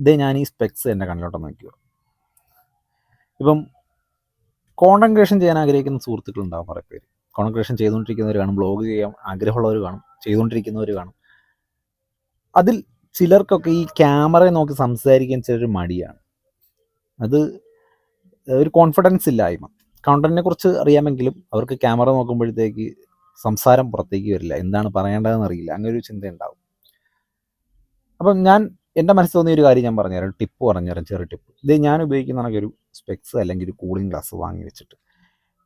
ഇതേ ഞാൻ ഈ സ്പെക്സ് എൻ്റെ കണ്ണിലോട്ടൊന്ന് നോക്കിയോ. ഇപ്പം കോണ്ടന്റ് ക്രിയേഷൻ ചെയ്യാൻ ആഗ്രഹിക്കുന്ന സുഹൃത്തുക്കളുണ്ടാവും കുറേ പേര്. കോണ്ടന്റ് ക്രിയേഷൻ ചെയ്തുകൊണ്ടിരിക്കുന്നവർ കാണും, ബ്ലോഗ് ചെയ്യാൻ ആഗ്രഹമുള്ളവർ കാണും, ചെയ്തുകൊണ്ടിരിക്കുന്നവർ കാണും. അതിൽ ചിലർക്കൊക്കെ ഈ ക്യാമറയെ നോക്കി സംസാരിക്കാൻ ചിലർ മടിയാണ്. അത് ഒരു കോൺഫിഡൻസ് ഇല്ലായ്മ. കണ്ടന്റിനെ കുറിച്ച് അറിയാമെങ്കിലും അവർക്ക് ക്യാമറ നോക്കുമ്പോഴത്തേക്ക് സംസാരം പുറത്തേക്ക് വരില്ല, എന്താണ് പറയേണ്ടതെന്ന് അറിയില്ല, അങ്ങനെ ഒരു ചിന്തയുണ്ടാവും. അപ്പം ഞാൻ എൻ്റെ മനസ്സിൽ തോന്നിയ ഒരു കാര്യം ഞാൻ പറഞ്ഞുതരാം, ടിപ്പ് പറഞ്ഞുതരാം, ചെറിയ ടിപ്പ്. ഇത് ഞാൻ ഉപയോഗിക്കുന്ന ഒരു സ്പെക്സ് അല്ലെങ്കിൽ ഒരു കൂളിംഗ് ഗ്ലാസ് വാങ്ങി വെച്ചിട്ട്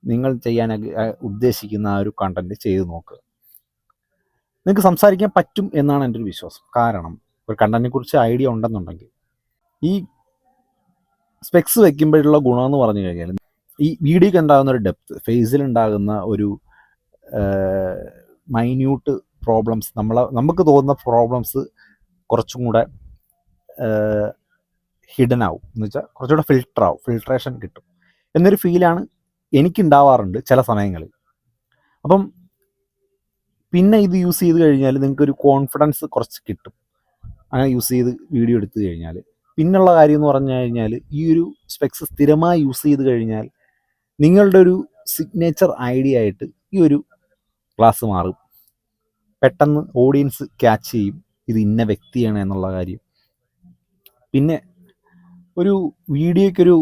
നിങ്ങൾ ചെയ്യാൻ ഉദ്ദേശിക്കുന്ന ആ ഒരു കണ്ടന്റ് ചെയ്ത് നോക്കുക. നിങ്ങൾക്ക് സംസാരിക്കാൻ പറ്റും എന്നാണ് എൻ്റെ ഒരു വിശ്വാസം. കാരണം ഒരു കണ്ടന്റിനെ കുറിച്ച് ഐഡിയ ഉണ്ടെന്നുണ്ടെങ്കിൽ ഈ സ്പെക്സ് വെക്കുമ്പോഴുള്ള ഗുണമെന്ന് പറഞ്ഞു കഴിഞ്ഞാൽ ഈ വീഡിയോക്ക് ഉണ്ടാകുന്ന ഒരു ഡെപ്ത്, ഫേസിലുണ്ടാകുന്ന ഒരു മൈന്യൂട്ട് പ്രോബ്ലംസ്, നമുക്ക് തോന്നുന്ന പ്രോബ്ലംസ് കുറച്ചും കൂടെ ഹിഡൻ ആവും, എന്ന് വെച്ചാൽ കുറച്ചുകൂടെ ഫിൽട്രേഷൻ കിട്ടും എന്നൊരു ഫീലാണ് എനിക്കുണ്ടാവാറുണ്ട് ചില സമയങ്ങളിൽ. അപ്പം പിന്നെ ഇത് യൂസ് ചെയ്ത് കഴിഞ്ഞാൽ നിങ്ങൾക്കൊരു കോൺഫിഡൻസ് കുറച്ച് കിട്ടും. അങ്ങനെ യൂസ് ചെയ്ത് വീഡിയോ എടുത്തു കഴിഞ്ഞാൽ പിന്നുള്ള കാര്യം എന്ന് പറഞ്ഞു കഴിഞ്ഞാൽ ഈ ഒരു സ്പെക്സ് സ്ഥിരമായി യൂസ് ചെയ്ത് കഴിഞ്ഞാൽ നിങ്ങളുടെ ഒരു സിഗ്നേച്ചർ ഐഡിയ ആയിട്ട് ഈ ഒരു ക്ലാസ് മാറും. പെട്ടെന്ന് ഓഡിയൻസ് ക്യാച്ച് ചെയ്യും ഇത് ഇന്ന വ്യക്തിയാണ് എന്നുള്ള കാര്യം. പിന്നെ ഒരു വീഡിയോയ്ക്കൊരു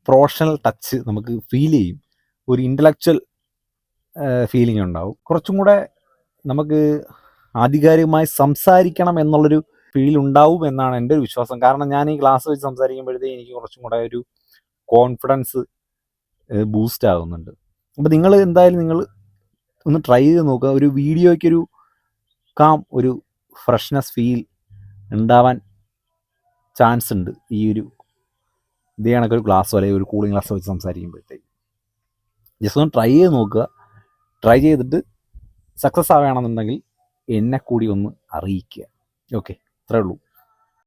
പ്രൊഫഷണൽ ടച്ച് നമുക്ക് ഫീൽ ചെയ്യും, ഒരു ഇൻ്റലക്ച്വൽ ഫീലിംഗ് ഉണ്ടാവും. കുറച്ചും കൂടെ നമുക്ക് ആധികാരികമായി സംസാരിക്കണം എന്നുള്ളൊരു ഫീൽ ഉണ്ടാവും എന്നാണ് എൻ്റെ ഒരു വിശ്വാസം. കാരണം ഞാൻ ഈ ക്ലാസ് വെച്ച് സംസാരിക്കുമ്പോഴത്തേക്ക് എനിക്ക് കുറച്ചും കൂടെ ഒരു കോൺഫിഡൻസ് ബൂസ്റ്റ് ആകുന്നുണ്ട്. അപ്പോൾ നിങ്ങൾ എന്തായാലും ഒന്ന് ട്രൈ ചെയ്ത് നോക്കുക. ഒരു വീഡിയോയ്ക്കൊരു ഒരു ഫ്രഷ്നെസ് ഫീൽ ഉണ്ടാവാൻ ചാൻസ് ഉണ്ട് ഈ ഒരു ഇതേ കണക്കൊരു ഗ്ലാസ്സോ അല്ലെങ്കിൽ ഒരു കൂളിംഗ് ഗ്ലാസ്സോ വെച്ച് സംസാരിക്കുമ്പോഴത്തേക്ക്. ജസ്റ്റ് ഒന്ന് ട്രൈ ചെയ്ത് നോക്കുക. ട്രൈ ചെയ്തിട്ട് സക്സസ് ആവുകയാണെന്നുണ്ടെങ്കിൽ എന്നെ കൂടി ഒന്ന് അറിയിക്കുക. ഓക്കെ, അത്രേ ഉള്ളൂ.